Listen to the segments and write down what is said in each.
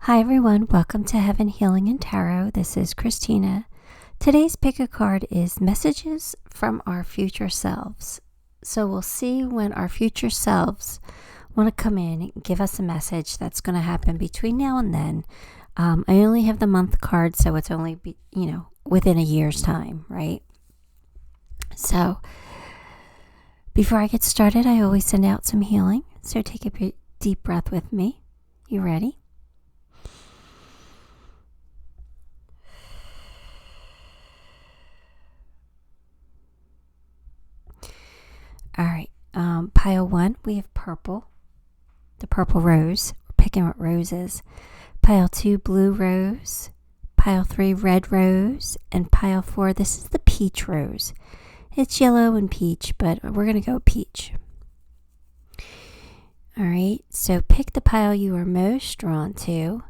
Hi everyone, welcome to Heaven Healing and Tarot. This is Christina. Today's pick a card is Messages from Our Future Selves. So we'll see when our future selves want to come in and give us a message that's going to happen between now and then. I only have the month card, so it's only within a year's time, right? So before I get started, I always send out some healing. So take a deep breath with me. You ready? All right, pile 1, we have purple, the purple rose. We're picking what roses. Pile 2, blue rose. Pile 3, red rose. And pile 4, this is the peach rose. It's yellow and peach, but we're going to go peach. All right, so pick the pile you are most drawn to.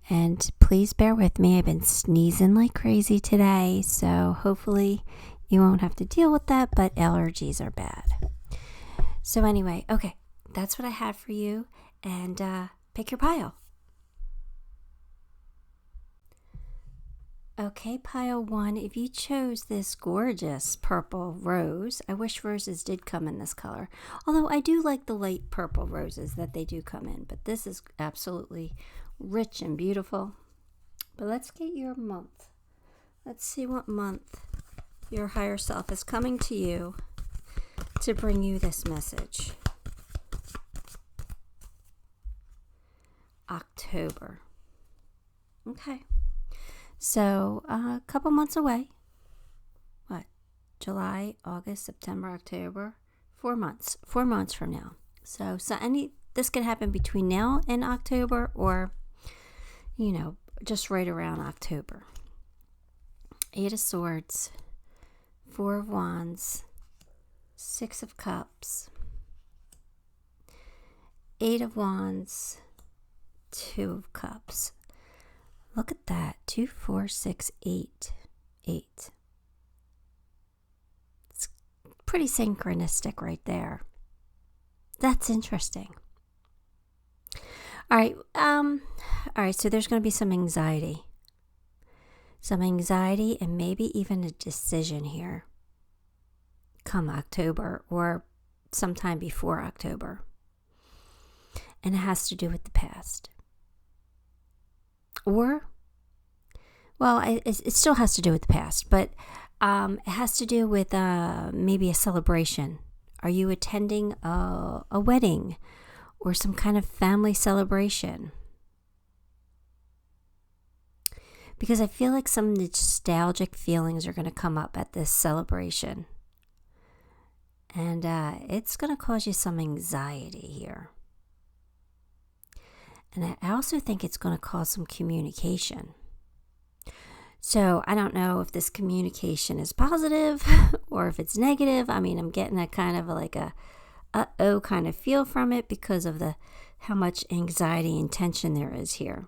And please bear with me. I've been sneezing like crazy today, so hopefully you won't have to deal with that, but allergies are bad. So anyway, okay, that's what I have for you, and pick your pile. Okay, pile 1, if you chose this gorgeous purple rose, I wish roses did come in this color, although I do like the light purple roses that they do come in, but this is absolutely rich and beautiful. But let's get your month. Let's see what month your higher self is coming to you to bring you this message. October. Okay. So a couple months away. What? July, August, September, October. 4 months. 4 months from now. So this could happen between now and October, or just right around October. 8 of Swords, 4 of Wands, 6 of Cups, 8 of Wands, 2 of Cups. Look at that. 2, 4, 6, 8. 8. It's pretty synchronistic right there. That's interesting. All right, so there's going to be some anxiety. Some anxiety and maybe even a decision here come October or sometime before October. And it has to do with the past. Or, well, it still has to do with the past, but it has to do with maybe a celebration. Are you attending a wedding or some kind of family celebration? Because I feel like some nostalgic feelings are going to come up at this celebration. And it's going to cause you some anxiety here. And I also think it's going to cause some communication. So I don't know if this communication is positive or if it's negative. I mean, I'm getting a kind of like a uh-oh kind of feel from it because of how much anxiety and tension there is here.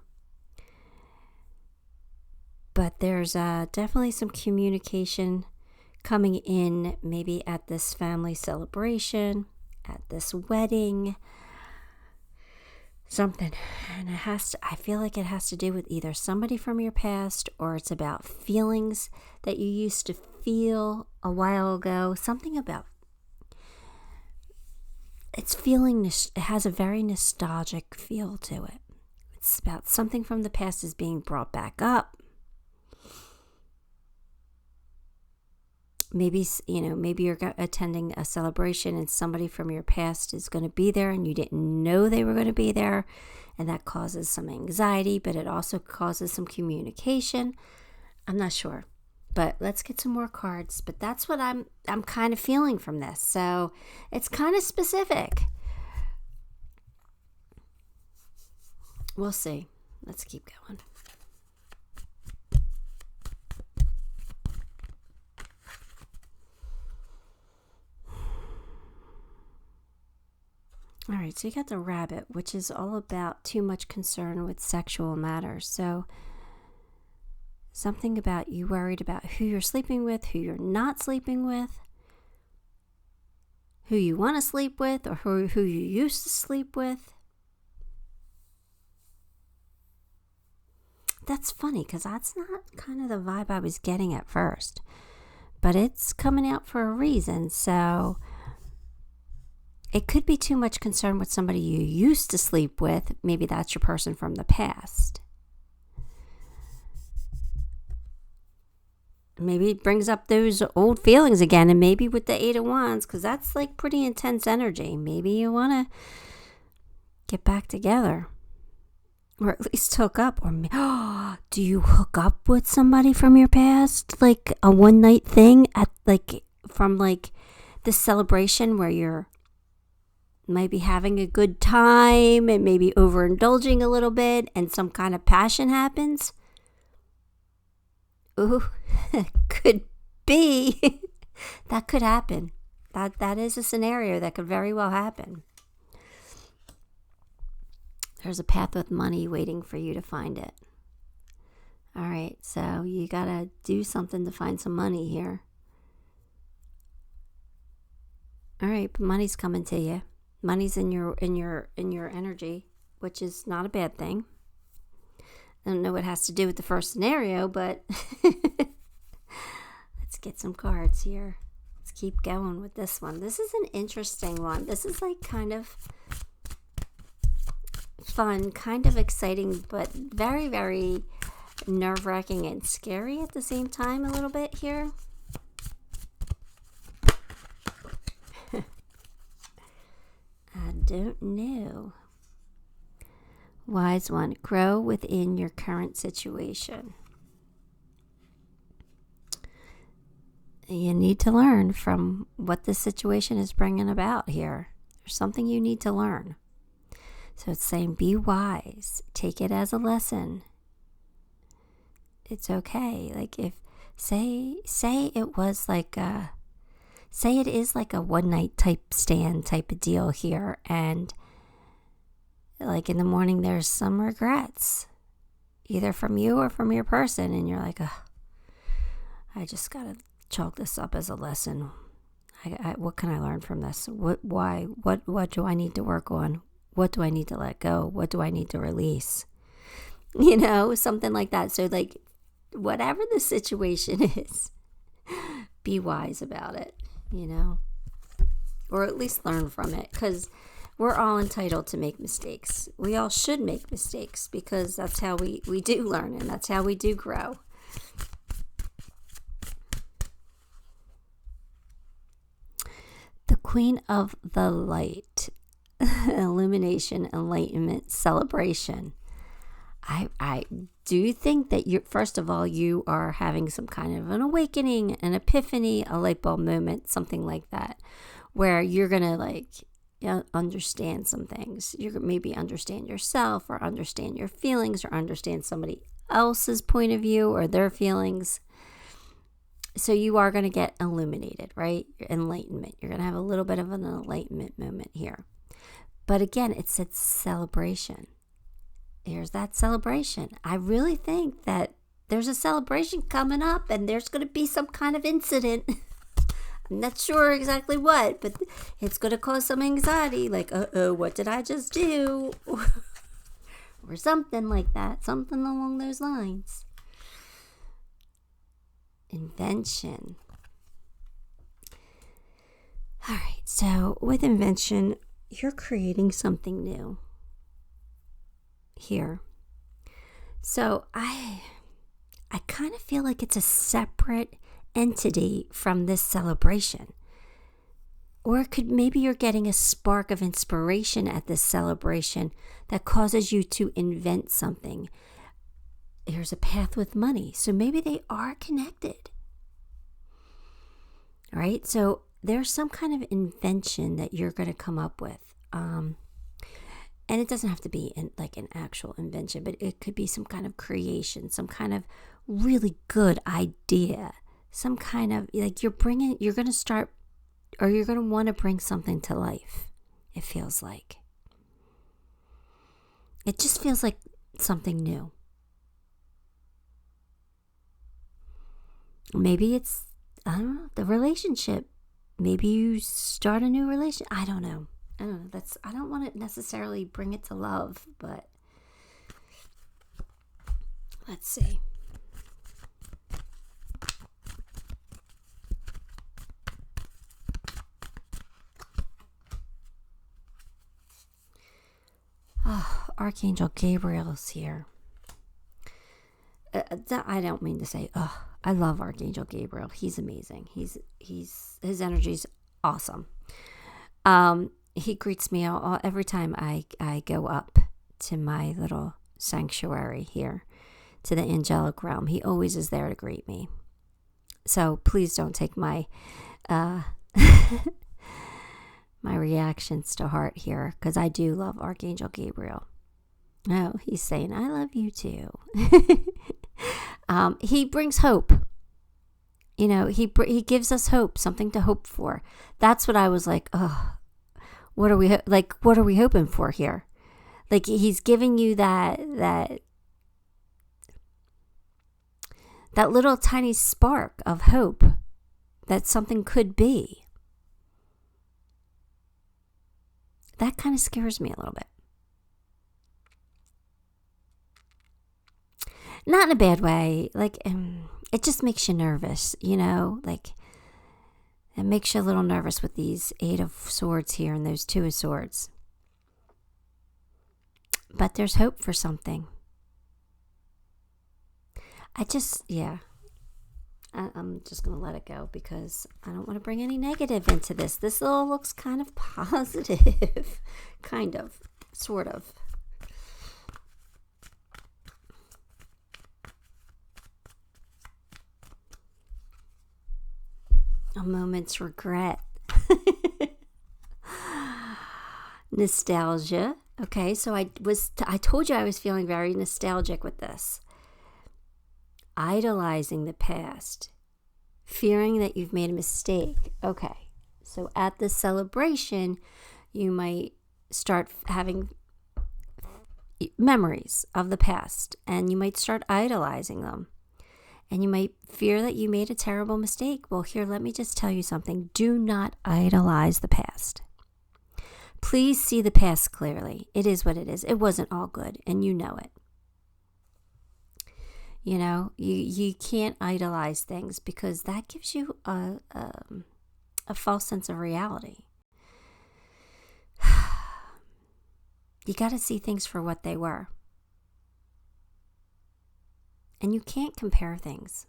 But there's definitely some communication coming in, maybe at this family celebration, at this wedding, something. And I feel like it has to do with either somebody from your past, or it's about feelings that you used to feel a while ago. Something about it has a very nostalgic feel to it. It's about something from the past is being brought back up. Maybe you're attending a celebration and somebody from your past is going to be there and you didn't know they were going to be there, and that causes some anxiety, but it also causes some communication. I'm not sure, but let's get some more cards. But that's what I'm kind of feeling from this. So it's kind of specific. We'll see. Let's keep going. All right, so you got the Rabbit, which is all about too much concern with sexual matters. So something about you worried about who you're sleeping with, who you're not sleeping with, who you want to sleep with, or who you used to sleep with. That's funny because that's not kind of the vibe I was getting at first. But it's coming out for a reason. So it could be too much concern with somebody you used to sleep with. Maybe that's your person from the past. Maybe it brings up those old feelings again. And maybe with the Eight of Wands, because that's like pretty intense energy. Maybe you want to get back together. Or at least hook up. Or do you hook up with somebody from your past? Like a one night thing at from this celebration where you're might be having a good time and maybe overindulging a little bit and some kind of passion happens? Ooh, could be. That could happen. That is a scenario that could very well happen. There's a path with money waiting for you to find it. All right, so you got to do something to find some money here. All right, but money's coming to you. Money's in your energy, which is not a bad thing. I don't know what it has to do with the first scenario, but let's get some cards here. Let's keep going with this one. This is an interesting one. This is like kind of fun, kind of exciting, but very, very nerve-wracking and scary at the same time a little bit here. I don't know. Wise one, grow within your current situation. You need to learn from what this situation is bringing about here. There's something you need to learn. So it's saying be wise. Take it as a lesson. It's okay. Like if, say it was like say it is like a one night type stand type of deal here, and like in the morning there's some regrets, either from you or from your person, and you're like, oh, I just gotta chalk this up as a lesson. What can I learn from this? What do I need to work on? What do I need to let go? What do I need to release? You know, something like that. So like whatever the situation is, be wise about it, you know, or at least learn from it, because we're all entitled to make mistakes. We all should make mistakes because that's how we do learn, and that's how we do grow. The Queen of the Light, illumination, enlightenment, celebration. I do think that first of all, you are having some kind of an awakening, an epiphany, a light bulb moment, something like that, where you're going to understand some things. You maybe understand yourself, or understand your feelings, or understand somebody else's point of view or their feelings. So you are going to get illuminated, right? Enlightenment. You're going to have a little bit of an enlightenment moment here. But again, it said celebration. Here's that celebration. I really think that there's a celebration coming up, and there's going to be some kind of incident. I'm not sure exactly what, but it's going to cause some anxiety. Like, what did I just do? Or something like that. Something along those lines. Invention. All right, so with invention, you're creating something new here. So I kind of feel like it's a separate entity from this celebration. Or it could, maybe you're getting a spark of inspiration at this celebration that causes you to invent something. Here's a path with money. So maybe they are connected. All right. So there's some kind of invention that you're going to come up with. And it doesn't have to be like an actual invention, but it could be some kind of creation, some kind of really good idea, some kind of like you're going to start, or you're going to want to bring something to life. It feels like. It just feels like something new. Maybe it's, I don't know, the relationship. Maybe you start a new relationship. I don't know. I don't want to necessarily bring it to love, but Let's see. Oh, Archangel Gabriel's here. I don't mean to say, I love Archangel Gabriel. He's amazing. His energy's awesome. He greets me every time I go up to my little sanctuary here, to the angelic realm. He always is there to greet me. So please don't take my my reactions to heart here, because I do love Archangel Gabriel. Oh, he's saying, I love you too. He brings hope. You know, he gives us hope, something to hope for. That's what I was like, what are we hoping for here? Like, he's giving you that little tiny spark of hope that something could be. That kind of scares me a little bit. Not in a bad way. Like, it just makes you nervous, you know? Like, it makes you a little nervous with these 8 of Swords here and those 2 of Swords. But there's hope for something. I'm just going to let it go, because I don't want to bring any negative into this. This all looks kind of positive. Kind of. Sort of. A moment's regret. Nostalgia. Okay, so I told you I was feeling very nostalgic with this. Idolizing the past. Fearing that you've made a mistake. Okay, so at the celebration, you might start having memories of the past, and you might start idolizing them. And you might fear that you made a terrible mistake. Well, here, let me just tell you something. Do not idolize the past. Please see the past clearly. It is what it is. It wasn't all good, and you know it. You know, you can't idolize things, because that gives you a false sense of reality. You got to see things for what they were. And you can't compare things.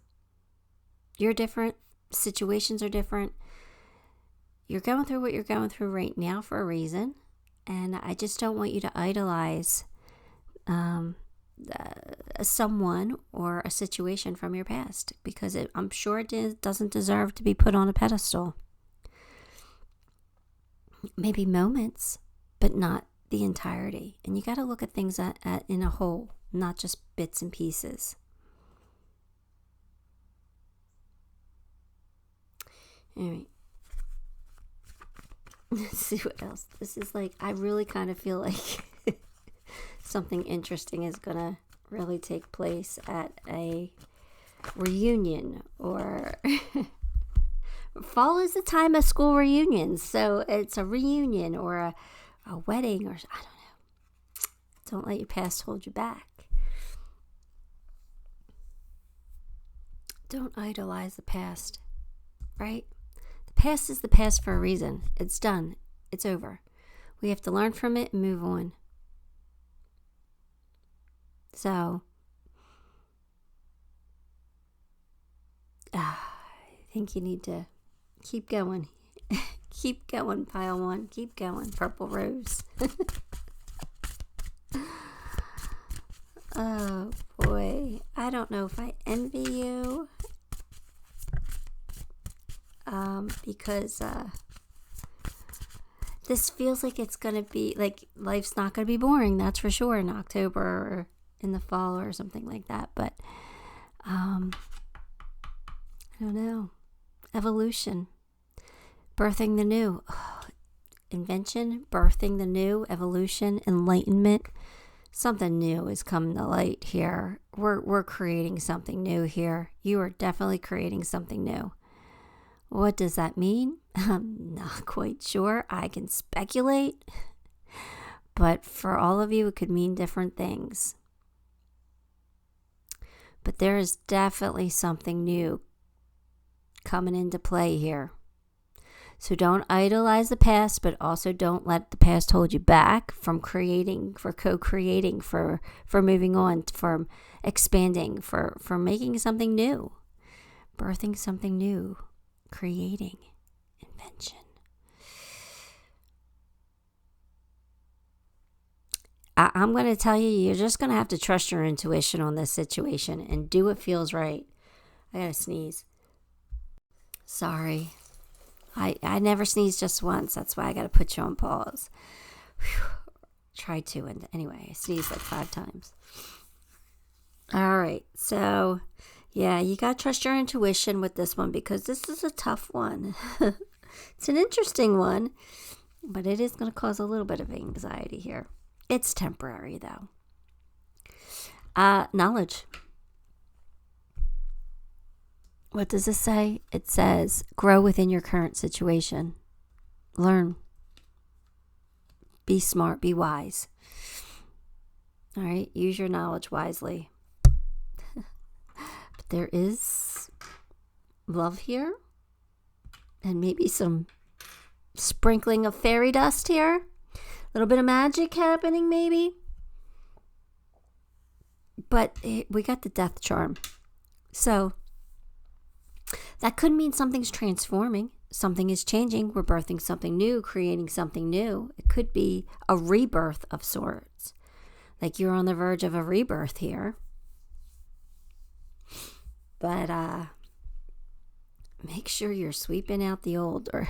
You're different. Situations are different. You're going through what you're going through right now for a reason. And I just don't want you to idolize someone or a situation from your past, because I'm sure it doesn't deserve to be put on a pedestal. Maybe moments, but not the entirety. And you got to look at things in a whole, not just bits and pieces. All right. Let's see what else. This is like, I really kind of feel like something interesting is going to really take place at a reunion, or fall is the time of school reunions. So it's a reunion or a wedding, or I don't know. Don't let your past hold you back. Don't idolize the past, right? Past is the past for a reason. It's done. It's over. We have to learn from it and move on. So, I think you need to keep going. Keep going, pile 1. Keep going, purple rose. Oh, boy. I don't know if I envy you. Because this feels like it's going to be, like, life's not going to be boring, that's for sure, in October or in the fall or something like that. But, I don't know. Evolution. Birthing the new. Invention, birthing the new, evolution, enlightenment. Something new is coming to light here. We're creating something new here. You are definitely creating something new. What does that mean? I'm not quite sure. I can speculate. But for all of you, it could mean different things. But there is definitely something new coming into play here. So don't idolize the past, but also don't let the past hold you back from creating, for co-creating, for moving on, for expanding, for making something new, birthing something new, creating, invention. I'm going to tell you, you're just going to have to trust your intuition on this situation and do what feels right. I got to sneeze. Sorry. I never sneeze just once. That's why I got to put you on pause. Whew. Try to. And anyway, I sneezed like 5 times. All right. So, yeah, you got to trust your intuition with this one because this is a tough one. It's an interesting one, but it is going to cause a little bit of anxiety here. It's temporary, though. Knowledge. What does this say? It says, grow within your current situation. Learn. Be smart. Be wise. All right? Use your knowledge wisely. But there is love here. And maybe some sprinkling of fairy dust here. A little bit of magic happening, maybe. But we got the death charm. So that could mean something's transforming. Something is changing. We're birthing something new, creating something new. It could be a rebirth of sorts. Like you're on the verge of a rebirth here. But make sure you're sweeping out the old, or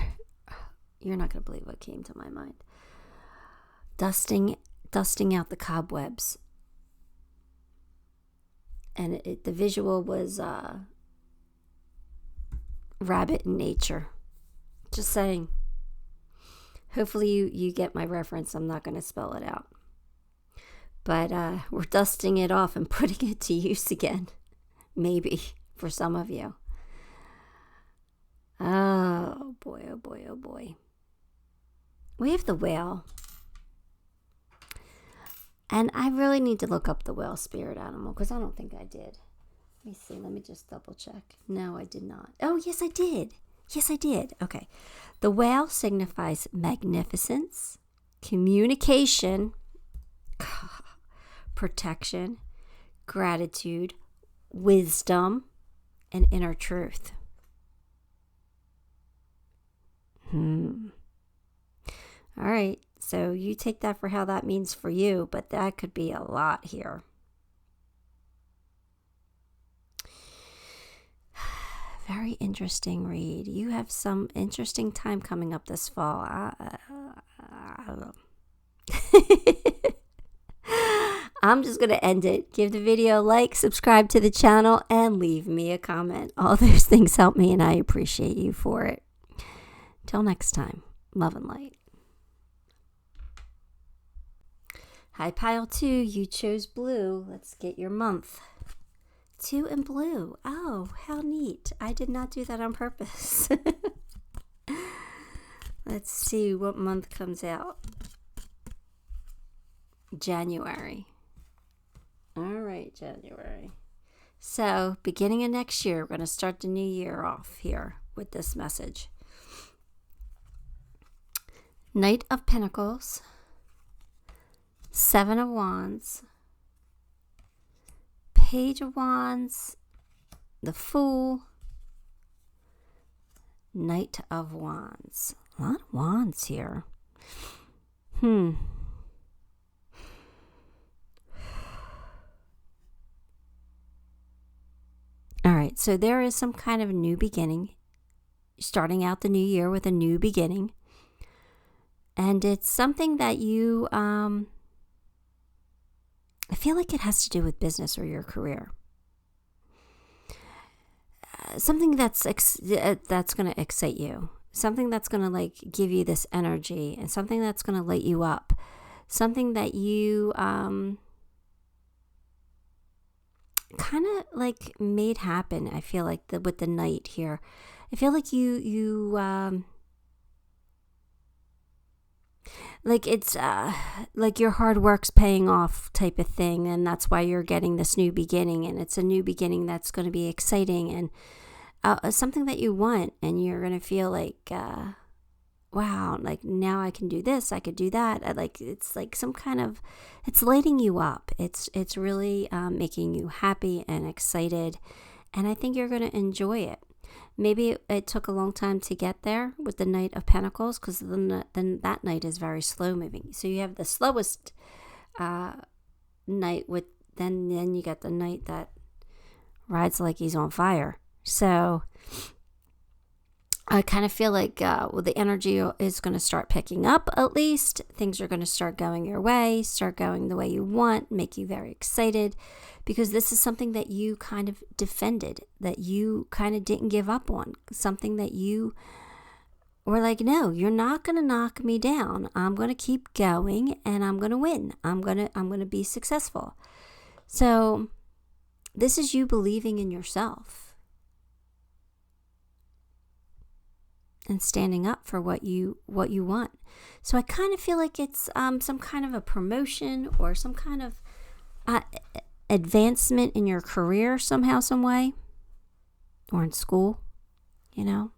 you're not going to believe what came to my mind. Dusting out the cobwebs. And the visual was rabbit in nature. Just saying. Hopefully you get my reference. I'm not going to spell it out. But we're dusting it off and putting it to use again. Maybe for some of you. Oh boy, oh boy, oh boy. We have the whale. And I really need to look up the whale spirit animal because I don't think I did. Let me see. Let me just double check. No, I did not. Oh, yes, I did. Yes, I did. Okay. The whale signifies magnificence, communication, protection, gratitude, wisdom, and inner truth. All right. So you take that for how that means for you, but that could be a lot here. Very interesting read. You have some interesting time coming up this fall. I don't know. I'm just going to end it. Give the video a like, subscribe to the channel, and leave me a comment. All those things help me, and I appreciate you for it. Till next time, love and light. Hi, Pile 2. You chose blue. Let's get your month. 2 in blue. Oh, how neat. I did not do that on purpose. Let's see what month comes out. January. All right, January. So, beginning of next year, we're going to start the new year off here with this message. Knight of Pentacles. 7 of Wands. Page of Wands. The Fool. Knight of Wands. A lot of wands here. All right, so there is some kind of new beginning. Starting out the new year with a new beginning. And it's something that you, I feel like it has to do with business or your career. Something that's going to excite you. Something that's going to like give you this energy, and something that's going to light you up. Something that you kind of like made happen. I feel like with the Knight here. I feel like you like it's like your hard work's paying off type of thing, and that's why you're getting this new beginning, and it's a new beginning that's going to be exciting and something that you want, and you're going to feel like wow, like now I can do this, I could do that. Like it's like some kind of, it's lighting you up. It's really making you happy and excited, and I think you're going to enjoy it. Maybe it took a long time to get there with the Knight of Pentacles, because then that Knight is very slow moving. So you have the slowest Knight with then you got the Knight that rides like he's on fire. So I kind of feel like the energy is going to start picking up. At least things are going to start going your way, start going the way you want, make you very excited, because this is something that you kind of defended, that you kind of didn't give up on, something that you were like, no, you're not going to knock me down. I'm going to keep going, and I'm going to win. I'm going to be successful. So this is you believing in yourself and standing up for what you want. So I kind of feel like it's some kind of a promotion or some kind of advancement in your career somehow, some way, or in school, you know.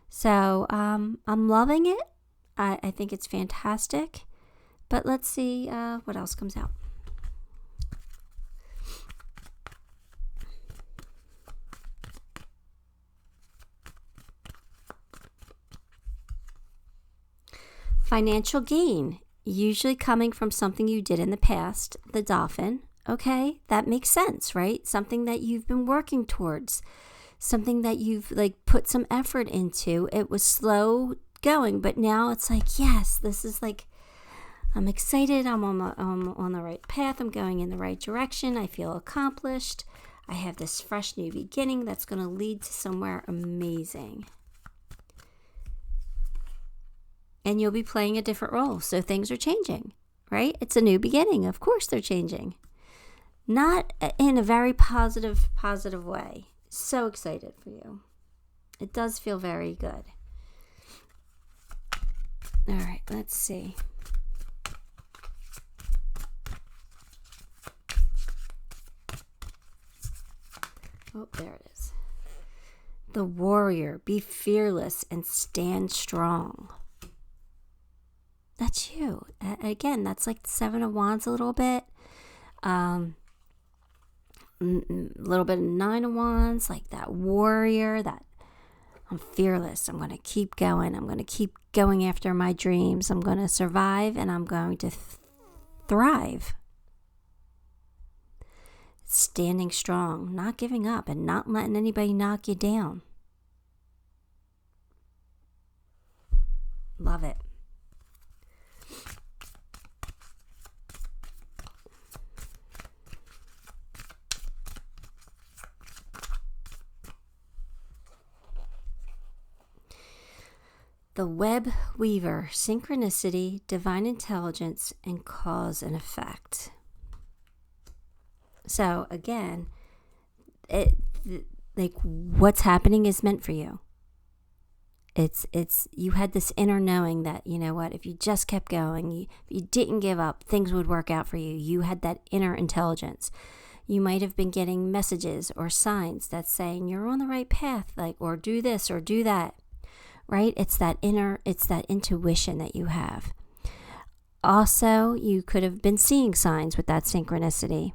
So I'm loving it. I think it's fantastic. But let's see what else comes out. Financial gain, usually coming from something you did in the past, the Dolphin. Okay, that makes sense, right? Something that you've been working towards, something that you've like put some effort into. It was slow going, but now it's like, yes, this is like, I'm excited. I'm on the right path. I'm going in the right direction. I feel accomplished. I have this fresh new beginning that's going to lead to somewhere amazing. And you'll be playing a different role. So things are changing, right? It's a new beginning. Of course they're changing. Not in a very positive way. So excited for you. It does feel very good. All right, let's see. Oh, there it is. The Warrior. Be fearless and stand strong. That's you. Again, that's like the Seven of Wands a little bit. A little bit of Nine of Wands, like that warrior, that I'm fearless. I'm going to keep going. I'm going to keep going after my dreams. I'm going to survive, and I'm going to thrive. Standing strong, not giving up, and not letting anybody knock you down. Love it. The Web Weaver, synchronicity, divine intelligence, and cause and effect. So again, like what's happening is meant for you. It's you had this inner knowing that, you know what, if you just kept going, if you didn't give up, things would work out for you. You had that inner intelligence. You might have been getting messages or signs that's saying you're on the right path, like, or do this or do that. Right? It's that intuition that you have. Also, you could have been seeing signs with that synchronicity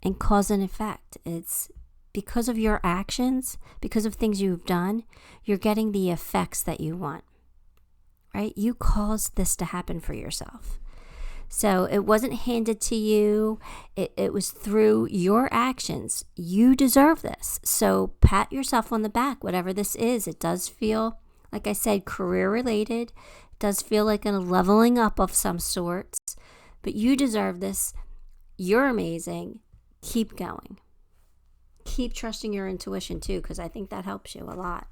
and cause and effect. It's because of your actions, because of things you've done, you're getting the effects that you want. Right? You caused this to happen for yourself. So it wasn't handed to you. It was through your actions. You deserve this. So pat yourself on the back, whatever this is. It does feel, like I said, career related. It does feel like a leveling up of some sorts, but you deserve this. You're amazing. Keep going. Keep trusting your intuition too, because I think that helps you a lot.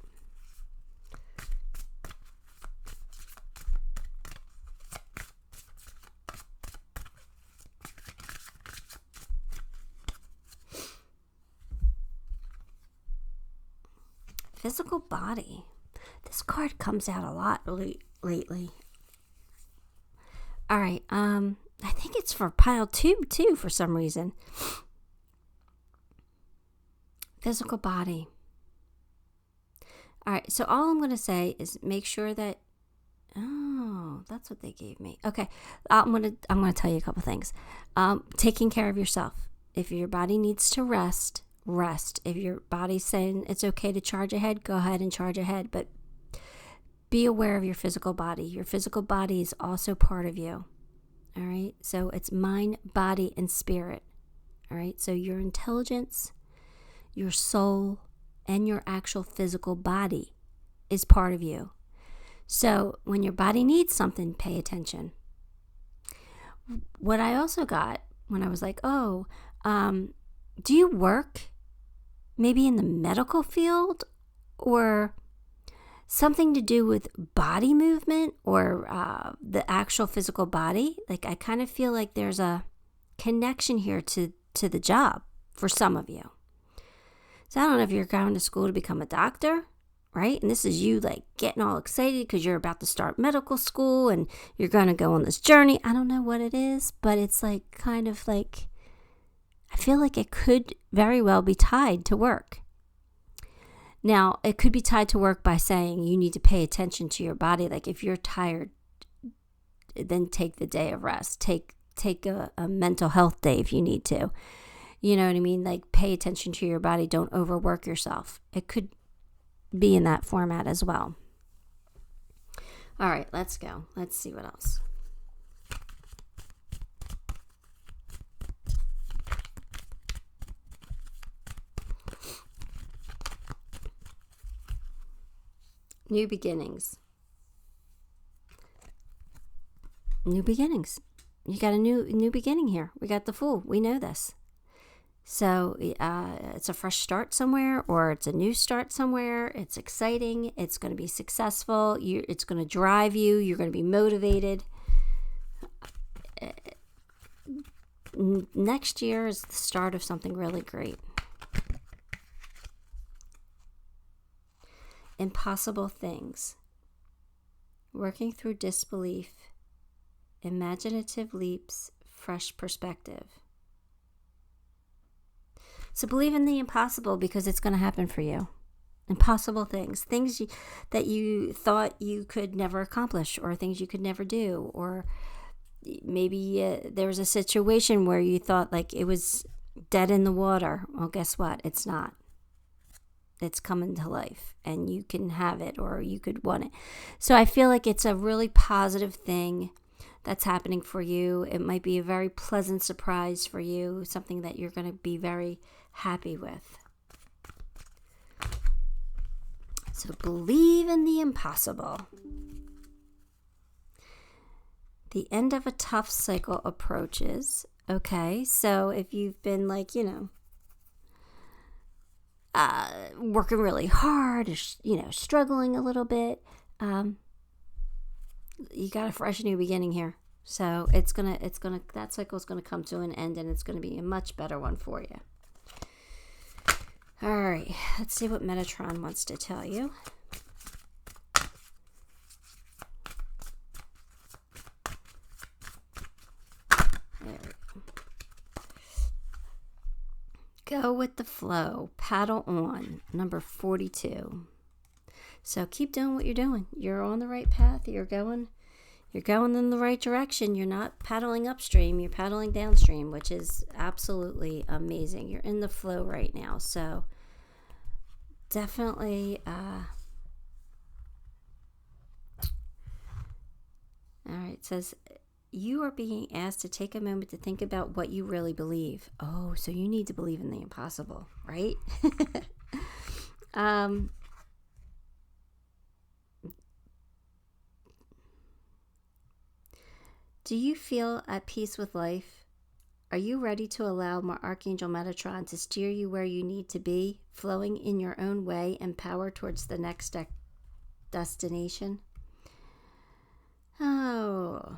Physical body. This card comes out a lot lately. All right. I think it's for pile 2 too for some reason. Physical body. All right. So all I'm going to say is make sure that. Oh, that's what they gave me. Okay. I'm going to tell you a couple things. Taking care of yourself. If your body needs to rest, rest. If your body's saying it's okay to charge ahead, go ahead and charge ahead. But be aware of your physical body. Your physical body is also part of you. All right. So it's mind, body, and spirit. All right. So your intelligence, your soul, and your actual physical body is part of you. So when your body needs something, pay attention. What I also got when I was like, do you work maybe in the medical field or something to do with body movement or the actual physical body? Like I kind of feel like there's a connection here to the job for some of you. So I don't know if you're going to school to become a doctor, right? And this is you like getting all excited because you're about to start medical school and you're going to go on this journey. I don't know what it is, but it's like kind of like, I feel like it could very well be tied to work. Now, it could be tied to work by saying you need to pay attention to your body. Like if you're tired, then take the day of rest. Take a mental health day if you need to. You know what I mean? Like pay attention to your body. Don't overwork yourself. It could be in that format as well. All right, let's go. Let's see what else. New beginnings. New beginnings. You got a new beginning here. We got the Fool. We know this. So it's a fresh start somewhere, or it's a new start somewhere. It's exciting. It's going to be successful. It's going to drive you. You're going to be motivated. Next year is the start of something really great. Impossible things. Working through disbelief. Imaginative leaps. Fresh perspective. So believe in the impossible because it's going to happen for you. Impossible things. Things that you thought you could never accomplish, or things you could never do. Or maybe there was a situation where you thought like it was dead in the water. Well, guess what? It's not. It's coming to life and you can have it, or you could want it. So I feel like it's a really positive thing that's happening for you. It might be a very pleasant surprise for you, something that you're going to be very happy with. So believe in the impossible. The end of a tough cycle approaches. Okay, so if you've been like, working really hard, or, struggling a little bit, you got a fresh new beginning here. So that cycle is gonna come to an end, and it's gonna be a much better one for you. All right, let's see what Metatron wants to tell you. There we go. Go with the flow. Paddle on. Number 42. So keep doing what you're doing. You're on the right path. You're going in the right direction. You're not paddling upstream. You're paddling downstream, which is absolutely amazing. You're in the flow right now. So definitely, all right, it says, you are being asked to take a moment to think about what you really believe. Oh, so you need to believe in the impossible, right? Do you feel at peace with life? Are you ready to allow Archangel Metatron to steer you where you need to be, flowing in your own way and power towards the next destination? Oh.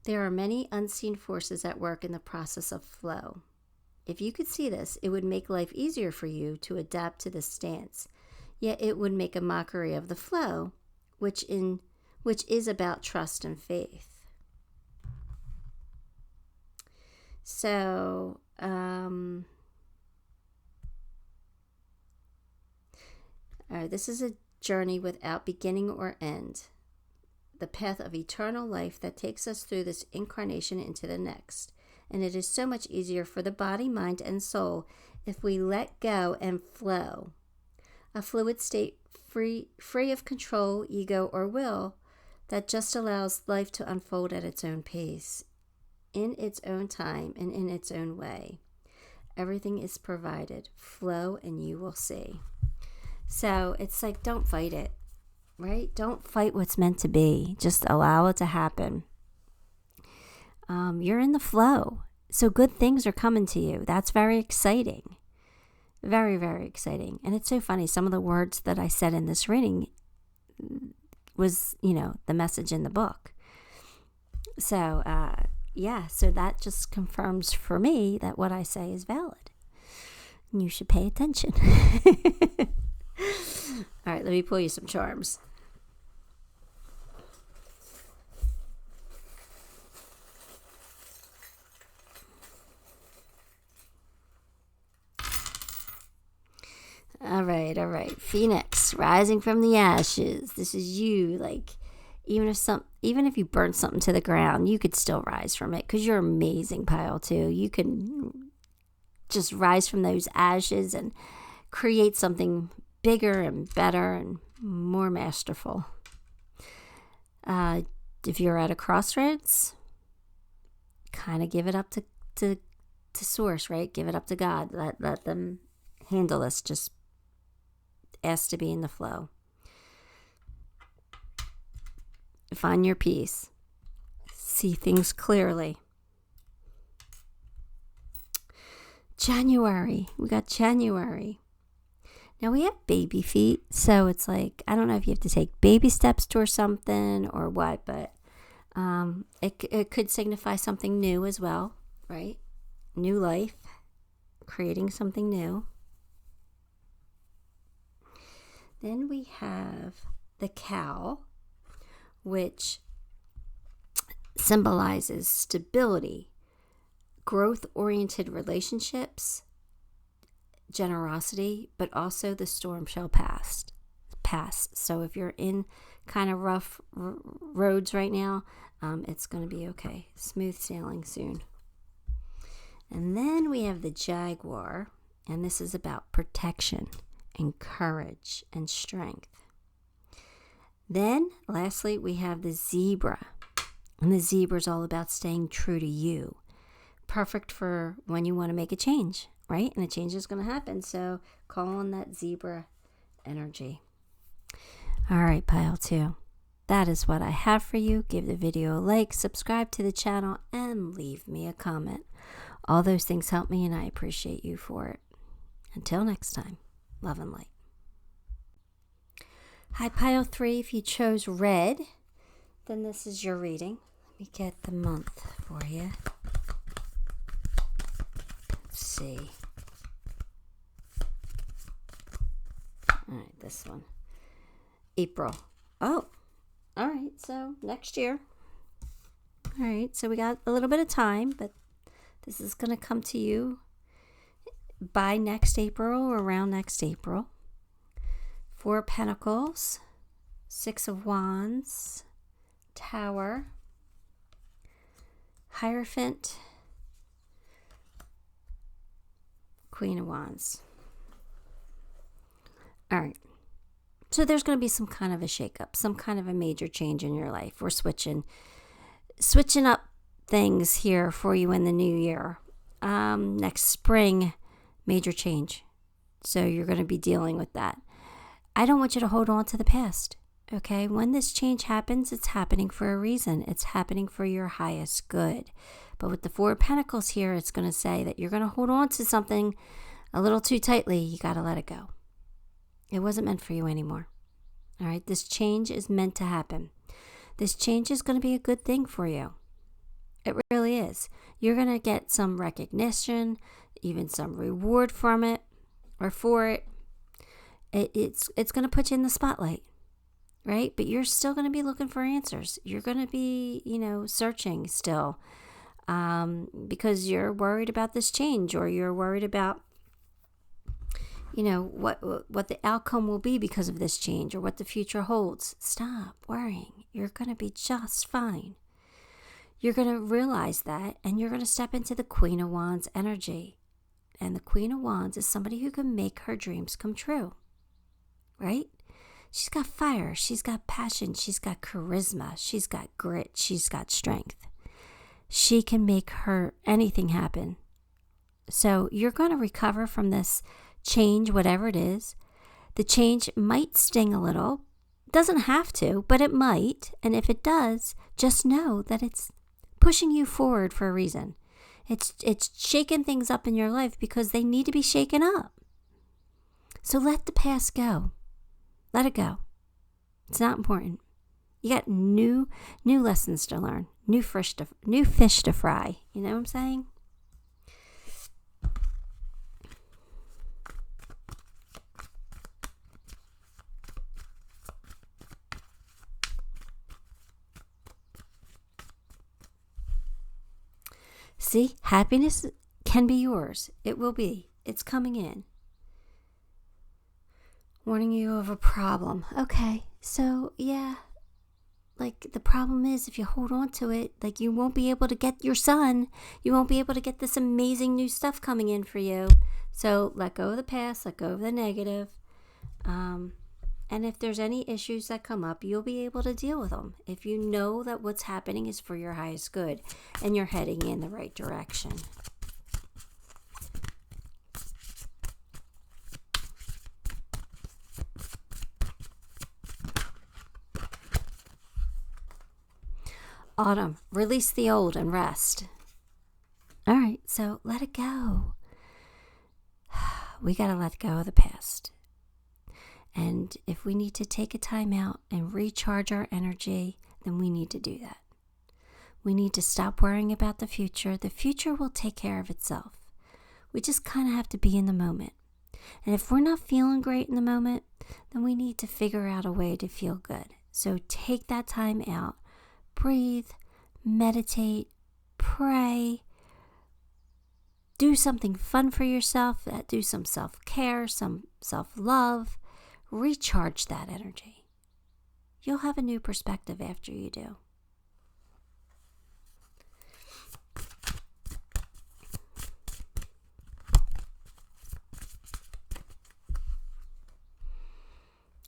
There are many unseen forces at work in the process of flow. If you could see this, it would make life easier for you to adapt to this stance. Yet it would make a mockery of the flow, which which is about trust and faith. So, this is a journey without beginning or end. The path of eternal life that takes us through this incarnation into the next. And it is so much easier for the body, mind, and soul if we let go and flow. A fluid state free of control, ego, or will that just allows life to unfold at its own pace, in its own time, and in its own way. Everything is provided. Flow and you will see. So it's like, don't fight it, right? Don't fight what's meant to be. Just allow it to happen. You're in the flow. So good things are coming to you. That's very exciting. Very, very exciting. And it's so funny. Some of the words that I said in this reading was, the message in the book. So, so that just confirms for me that what I say is valid. And you should pay attention. All right, let me pull you some charms. All right. Phoenix, rising from the ashes. This is you. Like, even if you burn something to the ground, you could still rise from it because you're amazing, Pile 2. You can just rise from those ashes and create something bigger and better and more masterful. If you're at a crossroads, kind of give it up to source, right? Give it up to God. Let them handle this. Just ask to be in the flow. Find your peace. See things clearly. January. We got January. Now we have baby feet, so it's like, I don't know if you have to take baby steps towards something or what, but it could signify something new as well, right? New life, creating something new. Then we have the cow, which symbolizes stability, growth-oriented relationships, generosity, but also the storm shall pass. So if you're in kind of rough roads right now, it's going to be okay. Smooth sailing soon. And then we have the jaguar, and this is about protection and courage and strength. Then, lastly, we have the zebra. And the zebra is all about staying true to you. Perfect for when you want to make a change, right? And a change is going to happen. So call on that zebra energy. All right, Pile 2. That is what I have for you. Give the video a like, subscribe to the channel, and leave me a comment. All those things help me, and I appreciate you for it. Until next time, love and light. Hi, Pile 3. If you chose red, then this is your reading. Let me get the month for you. Let's see. All right, this one. April. Oh, all right. So next year. All right. So we got a little bit of time, but this is going to come to you by next April or around next April. 4 Pentacles, 6 of Wands, Tower, Hierophant, Queen of Wands. All right. So there's going to be some kind of a shakeup, some kind of a major change in your life. We're switching up things here for you in the new year. Next spring, major change. So you're going to be dealing with that. I don't want you to hold on to the past, okay? When this change happens, it's happening for a reason. It's happening for your highest good. But with the 4 of Pentacles here, it's going to say that you're going to hold on to something a little too tightly. You got to let it go. It wasn't meant for you anymore, all right? This change is meant to happen. This change is going to be a good thing for you. It really is. You're going to get some recognition, even some reward from it or for it. It's going to put you in the spotlight, right? But you're still going to be looking for answers. You're going to be, searching still, because you're worried about this change, or you're worried about, what the outcome will be because of this change, or what the future holds. Stop worrying. You're going to be just fine. You're going to realize that, and you're going to step into the Queen of Wands energy. And the Queen of Wands is somebody who can make her dreams come true, right? She's got fire. She's got passion. She's got charisma. She's got grit. She's got strength. She can make anything happen. So you're going to recover from this change, whatever it is. The change might sting a little. Doesn't have to, but it might. And if it does, just know that it's pushing you forward for a reason. It's shaking things up in your life because they need to be shaken up. So let the past go. Let it go. It's not important. You got new lessons to learn, new fish to fry. You know what I'm saying? See, happiness can be yours. It will be. It's coming in. Warning you of a problem. Okay, so yeah, like the problem is if you hold on to it, like you won't be able to get your son. You won't be able to get this amazing new stuff coming in for you. So let go of the past, let go of the negative. And if there's any issues that come up, you'll be able to deal with them. If you know that what's happening is for your highest good and you're heading in the right direction. Autumn, release the old and rest. All right, so let it go. We got to let go of the past. And if we need to take a time out and recharge our energy, then we need to do that. We need to stop worrying about the future. The future will take care of itself. We just kind of have to be in the moment. And if we're not feeling great in the moment, then we need to figure out a way to feel good. So take that time out. Breathe, meditate, pray, do something fun for yourself, do some self-care, some self-love, recharge that energy. You'll have a new perspective after you do.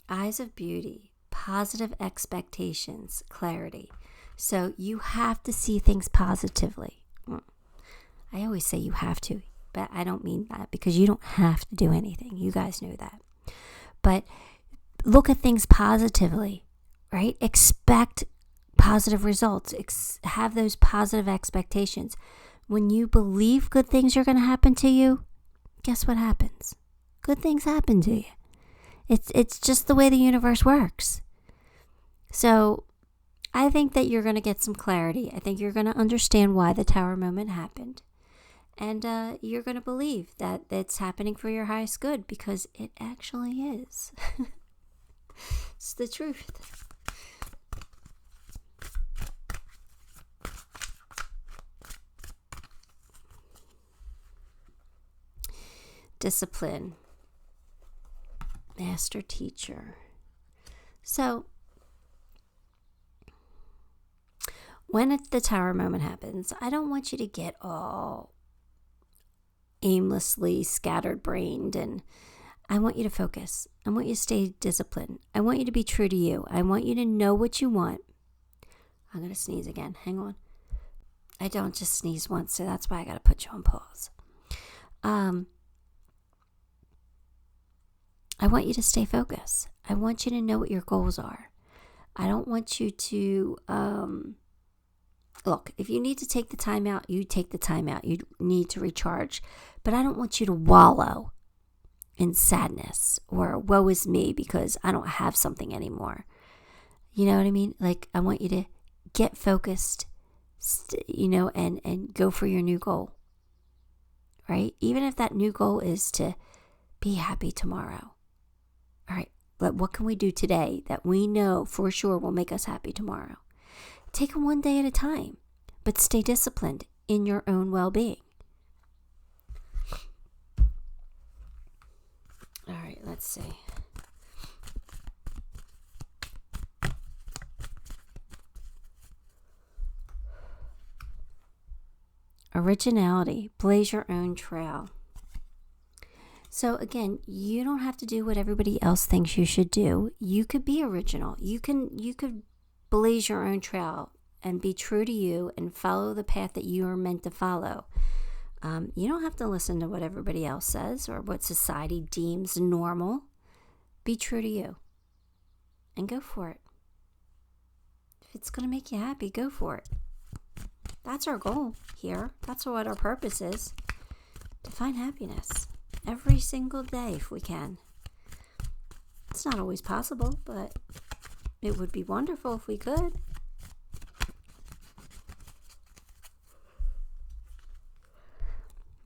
Eyes of beauty, positive expectations, clarity. So you have to see things positively. I always say you have to, but I don't mean that because you don't have to do anything. You guys know that. But look at things positively, right? Expect positive results. Have those positive expectations. When you believe good things are going to happen to you, guess what happens? Good things happen to you. It's just the way the universe works. So I think that you're going to get some clarity. I think you're going to understand why the Tower moment happened. And you're going to believe that it's happening for your highest good because it actually is. It's the truth. Discipline. Master teacher. So when the Tower moment happens, I don't want you to get all aimlessly scattered-brained, and I want you to focus. I want you to stay disciplined. I want you to be true to you. I want you to know what you want. I'm going to sneeze again. Hang on. I don't just sneeze once, so that's why I got to put you on pause. I want you to stay focused. I want you to know what your goals are. I don't want you to, look, if you need to take the time out, you take the time out. You need to recharge. But I don't want you to wallow in sadness or woe is me because I don't have something anymore. You know what I mean? Like, I want you to get focused, and go for your new goal, right? Even if that new goal is to be happy tomorrow. All right, What can we do today that we know for sure will make us happy tomorrow? Take it one day at a time, but stay disciplined in your own well-being. All right, let's see. Originality, blaze your own trail. So again, you don't have to do what everybody else thinks you should do. You could be original. You could blaze your own trail and be true to you and follow the path that you are meant to follow. You don't have to listen to what everybody else says or what society deems normal. Be true to you and go for it. If it's going to make you happy, go for it. That's our goal here. That's what our purpose is, to find happiness every single day if we can. It's not always possible, but it would be wonderful if we could.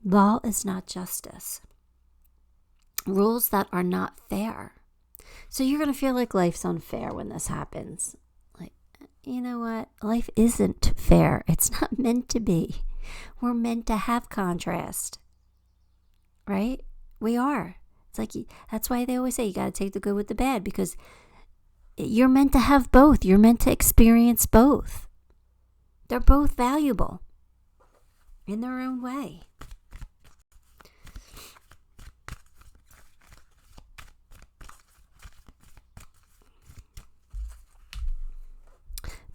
Law is not justice. Rules that are not fair. So you're going to feel like life's unfair when this happens. Like, you know what? Life isn't fair. It's not meant to be. We're meant to have contrast. Right? We are. It's like, that's why they always say you got to take the good with the bad, because you're meant to have both. You're meant to experience both. They're both valuable in their own way.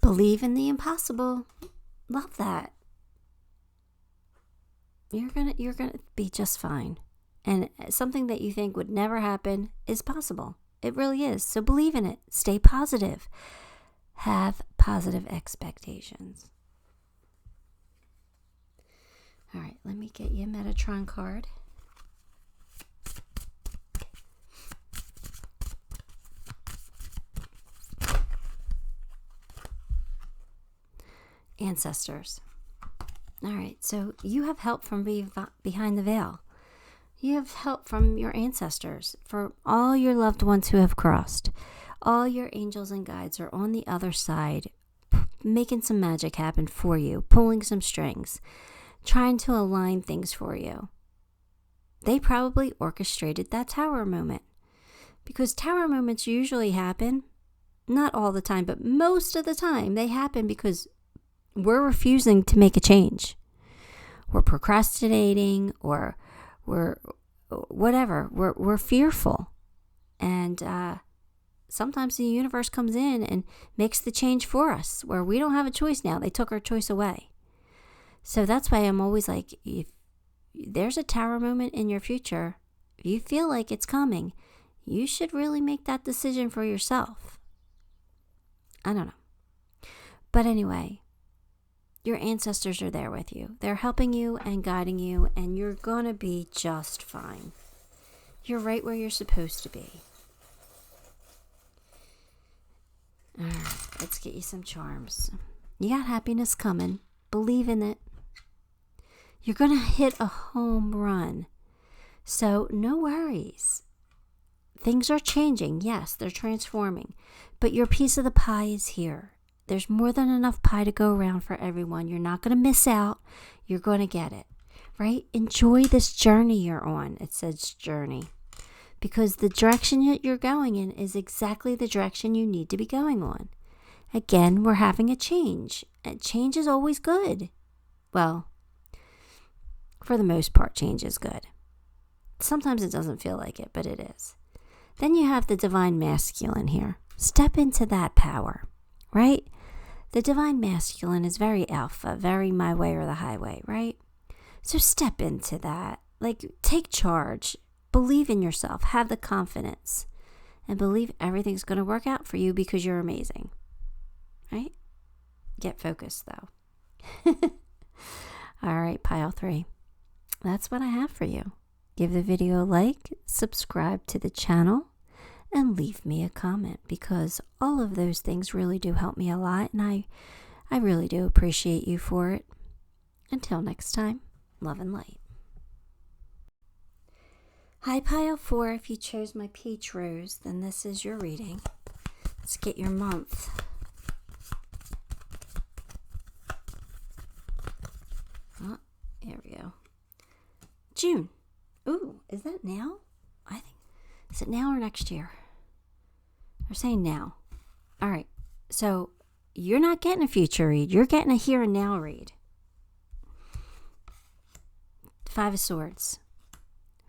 Believe in the impossible. Love that. You're gonna be just fine. And something that you think would never happen is possible. It really is. So believe in it. Stay positive. Have positive expectations. All right, let me get you a Metatron card. Ancestors. All right, so you have help from behind the veil. You have help from your ancestors, for all your loved ones who have crossed. All your angels and guides are on the other side, making some magic happen for you, pulling some strings, trying to align things for you. They probably orchestrated that tower moment, because tower moments usually happen, not all the time, but most of the time, they happen because we're refusing to make a change. We're procrastinating, or we're whatever. We're fearful. And sometimes the universe comes in and makes the change for us, where we don't have a choice now. They took our choice away. So that's why I'm always like, if there's a tower moment in your future, if you feel like it's coming, you should really make that decision for yourself. I don't know. But anyway, your ancestors are there with you. They're helping you and guiding you, and you're going to be just fine. You're right where you're supposed to be. All right, let's get you some charms. You got happiness coming. Believe in it. You're going to hit a home run. So no worries. Things are changing. Yes, they're transforming. But your piece of the pie is here. There's more than enough pie to go around for everyone. You're not going to miss out. You're going to get it, right? Enjoy this journey you're on. It says journey, because the direction that you're going in is exactly the direction you need to be going on. Again, we're having a change. And change is always good. Well, for the most part, change is good. Sometimes it doesn't feel like it, but it is. Then you have the divine masculine here. Step into that power, right? The divine masculine is very alpha, very my way or the highway, right? So step into that. Like, take charge. Believe in yourself. Have the confidence. And believe everything's going to work out for you because you're amazing. Right? Get focused, though. All right, pile 3. That's what I have for you. Give the video a like, subscribe to the channel, and leave me a comment, because all of those things really do help me a lot, and I really do appreciate you for it. Until next time, love and light. Hi, pile 4. If you chose my peach rose, then this is your reading. Let's get your month. Oh, there we go. June. Ooh, is that now? I think. Is it now or next year? They're saying now. All right. So you're not getting a future read. You're getting a here and now read. 5 of Swords.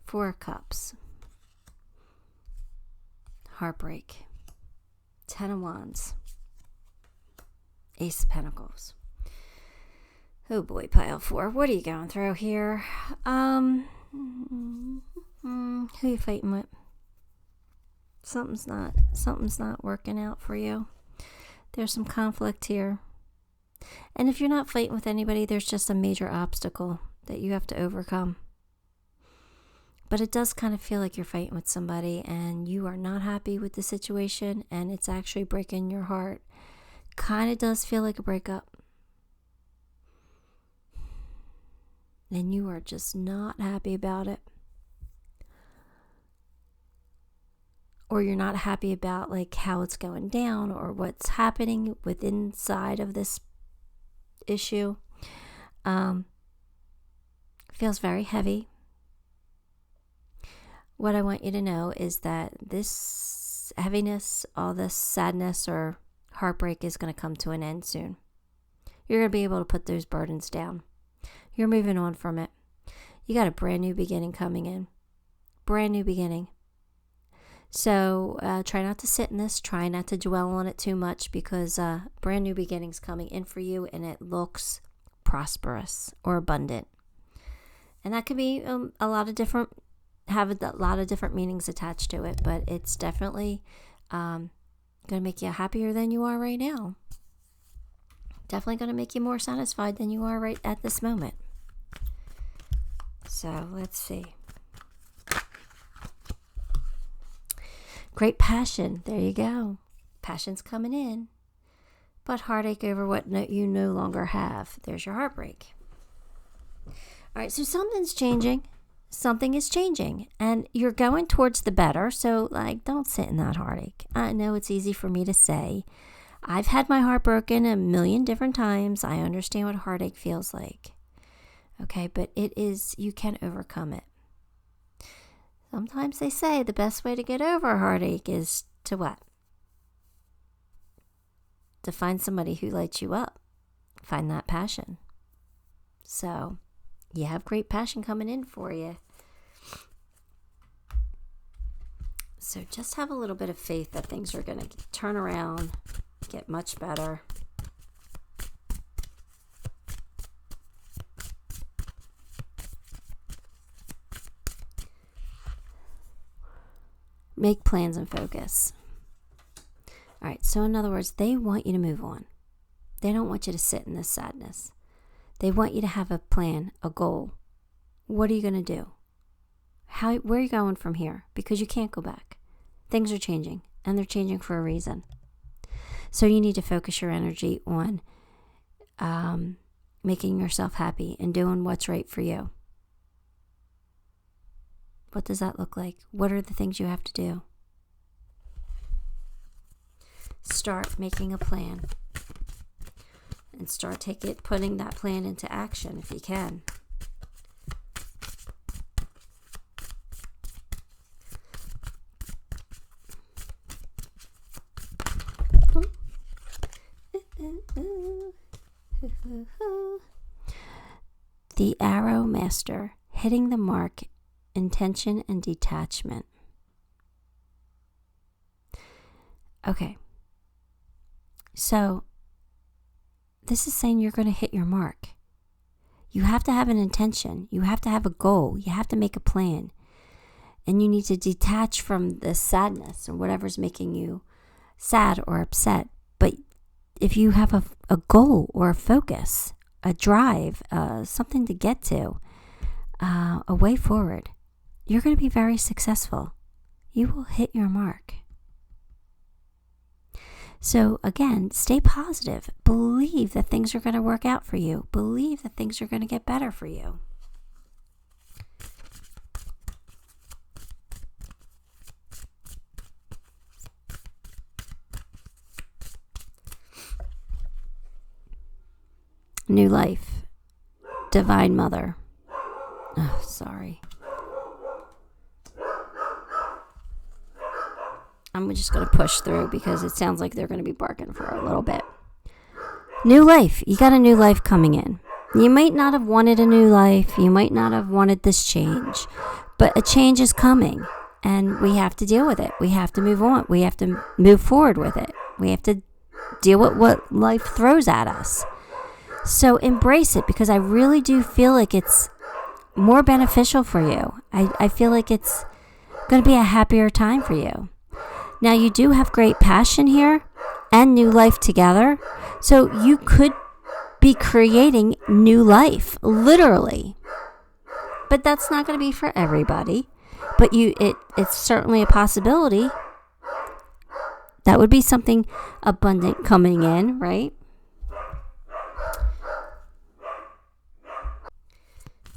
4 of Cups. Heartbreak. 10 of Wands. Ace of Pentacles. Oh boy, pile 4. What are you going through here? Who are you fighting with? Something's not working out for you. There's some conflict here. And if you're not fighting with anybody, there's just a major obstacle that you have to overcome. But it does kind of feel like you're fighting with somebody and you are not happy with the situation and it's actually breaking your heart. Kind of does feel like a breakup. And you are just not happy about it. Or you're not happy about like how it's going down or what's happening within inside of this issue. Feels very heavy. What I want you to know is that this heaviness, all this sadness or heartbreak is going to come to an end soon. You're going to be able to put those burdens down. You're moving on from it. You got a brand new beginning coming in. Brand new beginning. So try not to sit in this. Try not to dwell on it too much because brand new beginnings coming in for you and it looks prosperous or abundant. And that could be a lot of different meanings attached to it, but it's definitely going to make you happier than you are right now. Definitely going to make you more satisfied than you are right at this moment. So let's see. Great passion. There you go. Passion's coming in. But heartache over what you no longer have. There's your heartbreak. All right, so something's changing. Something is changing. And you're going towards the better. So, don't sit in that heartache. I know it's easy for me to say. I've had my heart broken a million different times. I understand what heartache feels like. Okay, but you can overcome it. Sometimes they say the best way to get over heartache is to what? To find somebody who lights you up. Find that passion. So, you have great passion coming in for you. So just have a little bit of faith that things are going to turn around, get much better. Make plans and focus. All right, so in other words, they want you to move on. They don't want you to sit in this sadness. They want you to have a plan, a goal. What are you going to do? Where are you going from here? Because you can't go back. Things are changing, and they're changing for a reason. So you need to focus your energy on making yourself happy and doing what's right for you. What does that look like? What are the things you have to do? Start making a plan. And start putting that plan into action if you can. The Arrow Master, hitting the mark, intention and detachment. Okay. So, this is saying you're going to hit your mark. You have to have an intention. You have to have a goal. You have to make a plan. And you need to detach from the sadness or whatever's making you sad or upset. But if you have a goal or a focus, a drive, something to get to, a way forward, you're going to be very successful. You will hit your mark. So again, stay positive. Believe that things are going to work out for you. Believe that things are going to get better for you. New life. Divine Mother. Oh, sorry. I'm just going to push through because it sounds like they're going to be barking for a little bit. New life. You got a new life coming in. You might not have wanted a new life. You might not have wanted this change. But a change is coming. And we have to deal with it. We have to move on. We have to move forward with it. We have to deal with what life throws at us. So embrace it, because I really do feel like it's more beneficial for you. I feel like it's going to be a happier time for you. Now, you do have great passion here and new life together. So you could be creating new life, literally. But that's not going to be for everybody. But it's certainly a possibility. That would be something abundant coming in, right?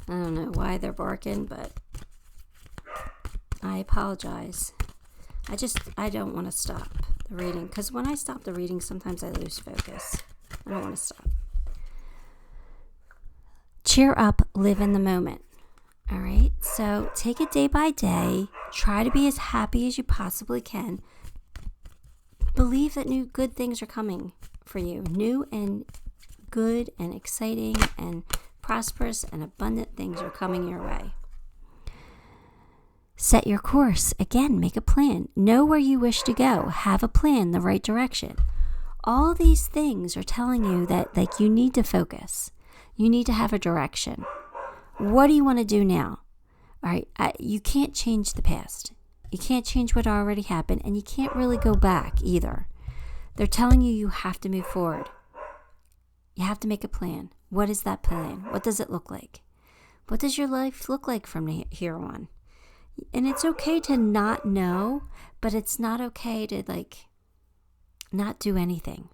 I don't know why they're barking, but I apologize. I don't want to stop the reading, because when I stop the reading, sometimes I lose focus. I don't want to stop. Cheer up, live in the moment. All right? So take it day by day. Try to be as happy as you possibly can. Believe that new good things are coming for you. New and good and exciting and prosperous and abundant things are coming your way. Set your course. Again, make a plan. Know where you wish to go. Have a plan, the right direction. All these things are telling you that you need to focus. You need to have a direction. What do you want to do now? All right, you can't change the past. You can't change what already happened, and you can't really go back either. They're telling you you have to move forward. You have to make a plan. What is that plan? What does it look like? What does your life look like from here on? And it's okay to not know, but it's not okay to not do anything.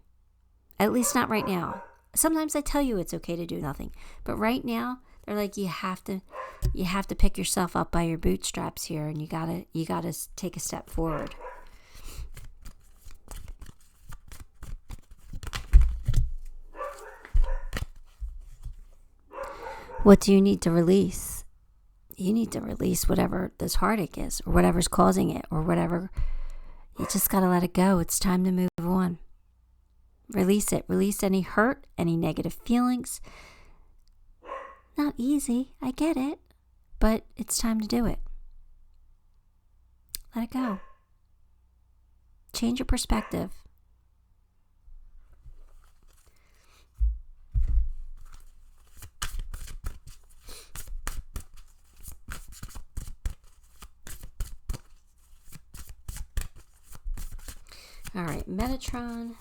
At least not right now. Sometimes I tell you it's okay to do nothing, but right now they're like, you have to pick yourself up by your bootstraps here, and you gotta take a step forward. What do you need to release? You need to release whatever this heartache is, or whatever's causing it, or whatever. You just got to let it go. It's time to move on. Release it. Release any hurt, any negative feelings. Not easy. I get it. But it's time to do it. Let it go. Change your perspective. All right, Metatron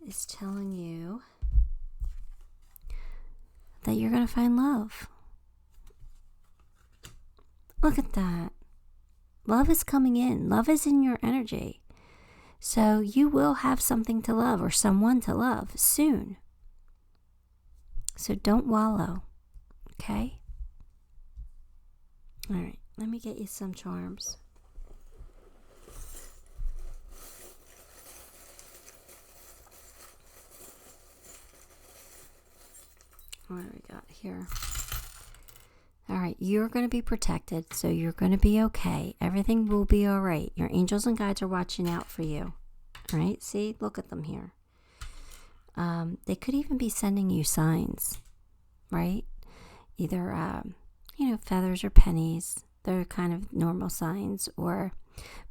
is telling you that you're going to find love. Look at that. Love is coming in. Love is in your energy. So you will have something to love, or someone to love soon. So don't wallow. Okay? All right, let me get you some charms. What do we got here? All right, you're going to be protected, so you're going to be okay. Everything will be all right. Your angels and guides are watching out for you. All right, see, look at them here. They could even be sending you signs, right? Either, feathers or pennies. They're kind of normal signs, or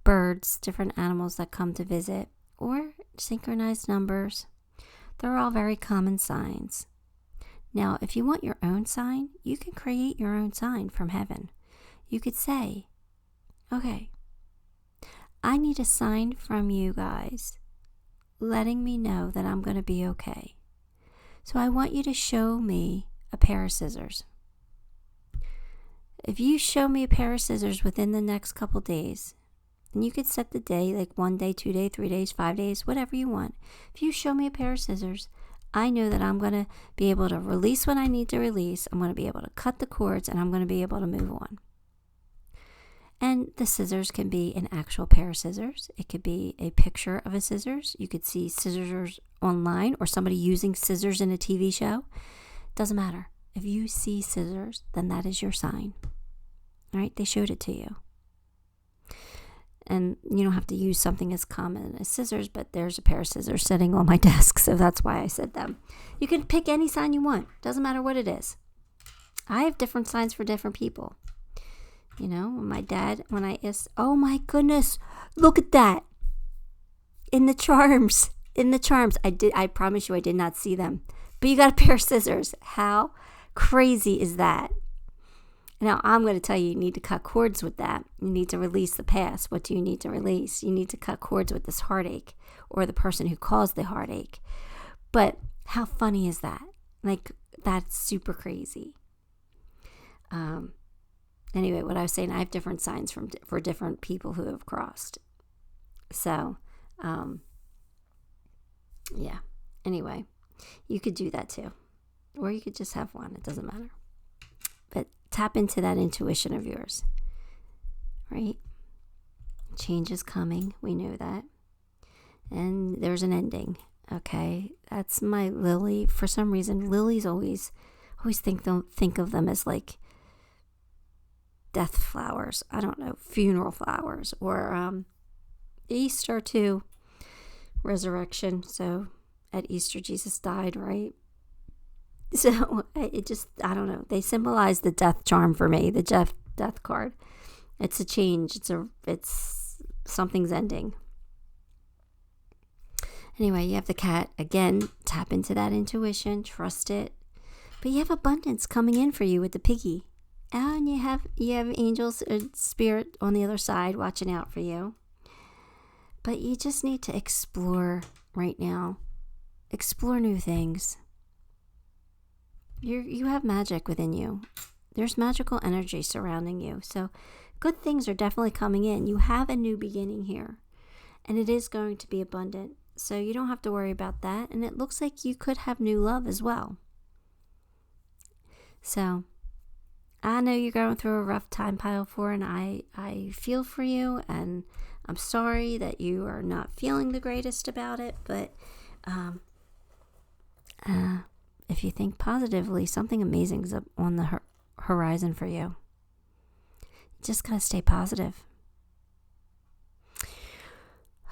birds, different animals that come to visit, or synchronized numbers. They're all very common signs. Now, if you want your own sign, you can create your own sign from heaven. You could say, okay, I need a sign from you guys letting me know that I'm going to be okay. So I want you to show me a pair of scissors. If you show me a pair of scissors within the next couple days, and you could set the day, like 1 day, 2 days, 3 days, 5 days, whatever you want. If you show me a pair of scissors, I know that I'm going to be able to release what I need to release. I'm going to be able to cut the cords, and I'm going to be able to move on. And the scissors can be an actual pair of scissors. It could be a picture of a scissors. You could see scissors online or somebody using scissors in a TV show. Doesn't matter. If you see scissors, then that is your sign. All right? They showed it to you. And you don't have to use something as common as scissors, but there's a pair of scissors sitting on my desk, so that's why I said them. You can pick any sign you want. Doesn't matter what it is. I have different signs for different people. You know, my dad, when I asked, oh my goodness, look at that. In the charms. I promise you I did not see them. But you got a pair of scissors. How crazy is that? Now, I'm going to tell you, you need to cut cords with that. You need to release the past. What do you need to release? You need to cut cords with this heartache or the person who caused the heartache. But how funny is that? Like, that's super crazy. Anyway, what I was saying, I have different signs for different people who have crossed. So, yeah. Anyway, you could do that too. Or you could just have one. It doesn't matter. But tap into that intuition of yours. Right? Change is coming. We know that. And there's an ending. Okay? That's my lily. For some reason, lilies always think of them as like death flowers. I don't know, funeral flowers, or Easter too, resurrection. So at Easter, Jesus died, right? So I don't know. They symbolize the death charm for me, the death card. It's a change. It's something's ending. Anyway, you have the cat. Again, tap into that intuition, trust it. But you have abundance coming in for you with the piggy. And you have angels or spirit on the other side watching out for you. But you just need to explore right now. Explore new things. You have magic within you. There's magical energy surrounding you. So good things are definitely coming in. You have a new beginning here. And it is going to be abundant. So you don't have to worry about that. And it looks like you could have new love as well. So I know you're going through a rough time, Pile 4, and I feel for you, and I'm sorry that you are not feeling the greatest about it, but if you think positively, something amazing is up on the horizon for you. You just got to stay positive.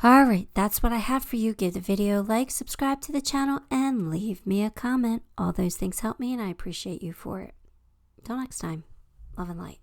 All right, that's what I have for you. Give the video a like, subscribe to the channel, and leave me a comment. All those things help me, and I appreciate you for it. Till next time, love and light.